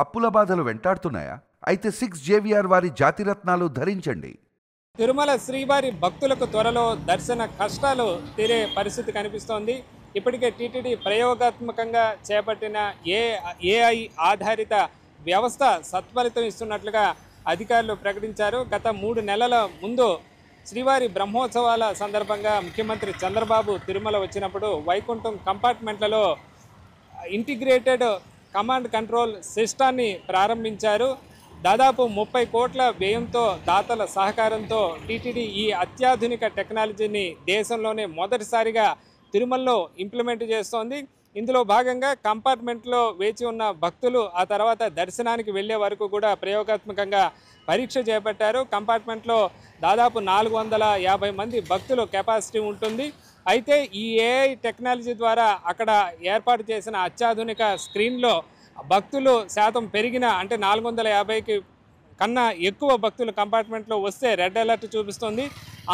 అప్పుల బాధలు వెంటాడుతున్నాయా? అయితే 6 జేవిఆర్ వారి జాతిరత్నాలు ధరించండి. తిరుమల శ్రీవారి భక్తులకు త్వరలో దర్శన కష్టాలు తీరే పరిస్థితి కనిపిస్తోంది. ఇప్పటికే టీటీడీ ప్రయోగాత్మకంగా చేపట్టిన ఏఐ ఆధారిత వ్యవస్థ సత్ఫలితం ఇస్తున్నట్లుగా అధికారులు ప్రకటించారు. గత 3 నెలల ముందు శ్రీవారి బ్రహ్మోత్సవాల సందర్భంగా ముఖ్యమంత్రి చంద్రబాబు తిరుమల వచ్చినప్పుడు వైకుంఠం కంపార్ట్మెంట్లలో ఇంటిగ్రేటెడ్ కమాండ్ కంట్రోల్ సిస్టాన్ని ప్రారంభించారు. దాదాపు 30 కోట్ల వ్యయంతో దాతల సహకారంతో టీటీడీ ఈ అత్యాధునిక టెక్నాలజీని దేశంలోనే మొదటిసారిగా తిరుమలలో ఇంప్లిమెంట్ చేస్తోంది. ఇందులో భాగంగా కంపార్ట్మెంట్లో వేచి ఉన్న భక్తులు ఆ తర్వాత దర్శనానికి వెళ్ళే వరకు కూడా ప్రయోగాత్మకంగా పరీక్ష చేపట్టారు. కంపార్ట్మెంట్లో దాదాపు 450 మంది భక్తులు కెపాసిటీ ఉంటుంది. అయితే ఈ ఏఐ టెక్నాలజీ ద్వారా అక్కడ ఏర్పాటు చేసిన అత్యాధునిక స్క్రీన్లో భక్తులు శాతం పెరిగిన అంటే 450కి కన్నా ఎక్కువ భక్తులు కంపార్ట్మెంట్లో వస్తే రెడ్ అలర్ట్ చూపిస్తుంది.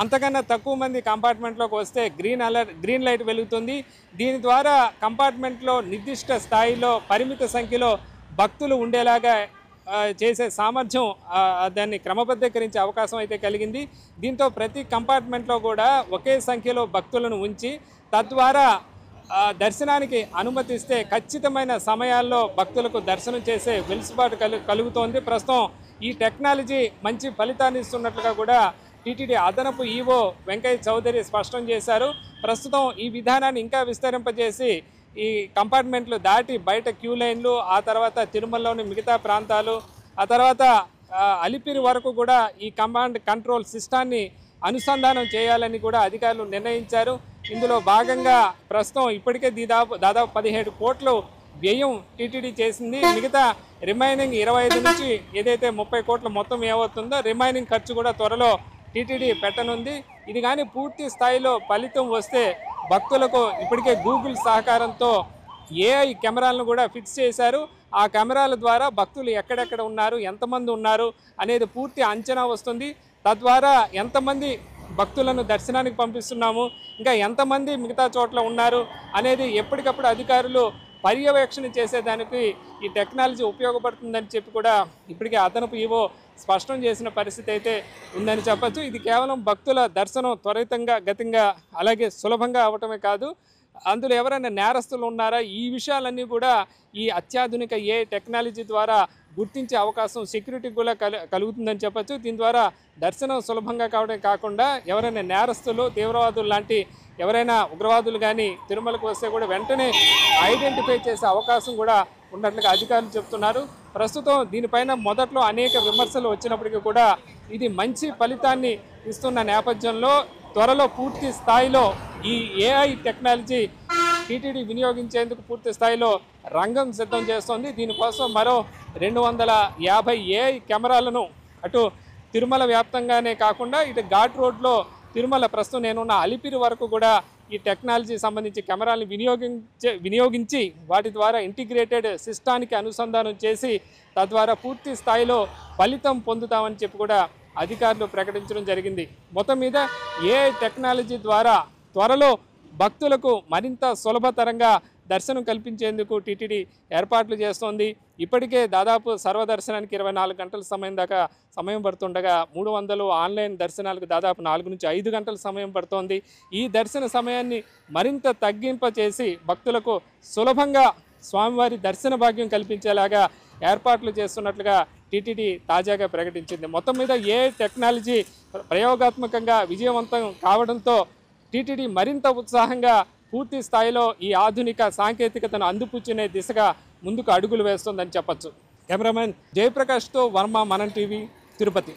అంతకన్నా తక్కువ మంది కంపార్ట్మెంట్లోకి వస్తే గ్రీన్ లైట్ వెలుగుతుంది. దీని ద్వారా కంపార్ట్మెంట్లో నిర్దిష్ట స్థాయిలో పరిమిత సంఖ్యలో భక్తులు ఉండేలాగా చేసే సామర్థ్యం దాన్ని క్రమబద్ధీకరించే అవకాశం అయితే కలిగింది. దీంతో ప్రతి కంపార్ట్మెంట్లో కూడా ఒకే సంఖ్యలో భక్తులను ఉంచి తద్వారా దర్శనానికి అనుమతిస్తే ఖచ్చితమైన సమయాల్లో భక్తులకు దర్శనం చేసే వెలుసుబాటు కలుగుతోంది. ప్రస్తుతం ఈ టెక్నాలజీ మంచి ఫలితాన్ని ఇస్తున్నట్లుగా కూడా టీటీడీ అదనపు ఈవో వెంకయ్య చౌదరి స్పష్టం చేశారు. ప్రస్తుతం ఈ విధానాన్ని ఇంకా విస్తరింపజేసి ఈ కంపార్ట్మెంట్లు దాటి బయట క్యూ లైన్లు, ఆ తర్వాత తిరుమలలోని మిగతా ప్రాంతాలు, ఆ తర్వాత అలిపిరి వరకు కూడా ఈ కమాండ్ కంట్రోల్ సిస్టాన్ని అనుసంధానం చేయాలని కూడా అధికారులు నిర్ణయించారు. ఇందులో భాగంగా ప్రస్తుతం ఇప్పటికే దాదాపు 17 కోట్లు వ్యయం టీటీడీ చేసింది. మిగతా రిమైనింగ్ 25 నుంచి ఏదైతే 30 కోట్ల మొత్తం ఏమవుతుందో రిమైనింగ్ ఖర్చు కూడా త్వరలో టీటీడీ పెట్టనుంది. ఇది కానీ పూర్తి స్థాయిలో ఫలితం వస్తే భక్తులకు ఇప్పటికే గూగుల్ సహకారంతో ఏఐ కెమెరాలను కూడా ఫిక్స్ చేశారు. ఆ కెమెరాల ద్వారా భక్తులు ఎక్కడెక్కడ ఉన్నారు, ఎంతమంది ఉన్నారు అనేది పూర్తి అంచనా వస్తుంది. తద్వారా ఎంతమంది భక్తులను దర్శనానికి పంపిస్తున్నాము, ఇంకా ఎంతమంది మిగతా చోట్ల ఉన్నారు అనేది ఎప్పటికప్పుడు అధికారులు పర్యవేక్షణ చేసేదానికి ఈ టెక్నాలజీ ఉపయోగపడుతుందని చెప్పి కూడా ఇప్పటికే అదనపు ఈవో స్పష్టం చేసిన పరిస్థితి అయితే ఉందని చెప్పచ్చు. ఇది కేవలం భక్తుల దర్శనం త్వరితంగా గతంగా అలాగే సులభంగా అవటమే కాదు, అందులో ఎవరైనా నేరస్తులు ఉన్నారా ఈ విషయాలన్నీ కూడా ఈ అత్యాధునిక ఏ టెక్నాలజీ ద్వారా గుర్తించే అవకాశం సెక్యూరిటీకి కూడా కలుగుతుందని చెప్పచ్చు. దీని ద్వారా దర్శనం సులభంగా కావడం కాకుండా ఎవరైనా నేరస్తులు, తీవ్రవాదులు లాంటి ఎవరైనా ఉగ్రవాదులు కానీ తిరుమలకు వస్తే కూడా వెంటనే ఐడెంటిఫై చేసే అవకాశం కూడా ఉన్నట్లుగా అధికారులు చెప్తున్నారు. ప్రస్తుతం దీనిపైన మొదట్లో అనేక విమర్శలు వచ్చినప్పటికీ కూడా ఇది మంచి ఫలితాన్ని ఇస్తున్న నేపథ్యంలో త్వరలో పూర్తి స్థాయిలో ఈ ఏఐ టెక్నాలజీ టీటీడీ వినియోగించేందుకు పూర్తి స్థాయిలో రంగం సిద్ధం చేస్తోంది. దీనికోసం మరో 250 ఏఐ కెమెరాలను అటు తిరుమల వ్యాప్తంగానే కాకుండా ఇటు ఘాట్ రోడ్లో తిరుమల ప్రస్తుతం నేనున్న అలిపిరి వరకు కూడా ఈ టెక్నాలజీ సంబంధించి కెమెరాలను వినియోగించి వాటి ద్వారా ఇంటిగ్రేటెడ్ సిస్టానికి అనుసంధానం చేసి తద్వారా పూర్తి స్థాయిలో ఫలితం పొందుతామని చెప్పి కూడా అధికారులు ప్రకటించడం జరిగింది. మొత్తం మీద ఏఐ టెక్నాలజీ ద్వారా త్వరలో భక్తులకు మరింత సులభతరంగా దర్శనం కల్పించేందుకు టీటీడీ ఏర్పాట్లు చేస్తోంది. ఇప్పటికే దాదాపు సర్వదర్శనానికి 24 గంటల సమయం పడుతుండగా 300 ఆన్లైన్ దర్శనాలకు దాదాపు 4 నుంచి 5 గంటల సమయం పడుతోంది. ఈ దర్శన సమయాన్ని మరింత తగ్గింపచేసి భక్తులకు సులభంగా స్వామివారి దర్శన భాగ్యం కల్పించేలాగా ఏర్పాట్లు చేస్తున్నట్లుగా టీటీడీ తాజాగా ప్రకటించింది. మొత్తం మీద ఏ టెక్నాలజీ ప్రయోగాత్మకంగా విజయవంతం కావడంతో టీటీడీ మరింత ఉత్సాహంగా పూర్తి స్థాయిలో ఈ ఆధునిక సాంకేతికతను అందిపుచ్చునే దిశగా ముందుకు అడుగులు వేస్తోందని చెప్పచ్చు. కెమెరామెన్ జయప్రకాష్తో వర్మ, మనం టీవీ, తిరుపతి.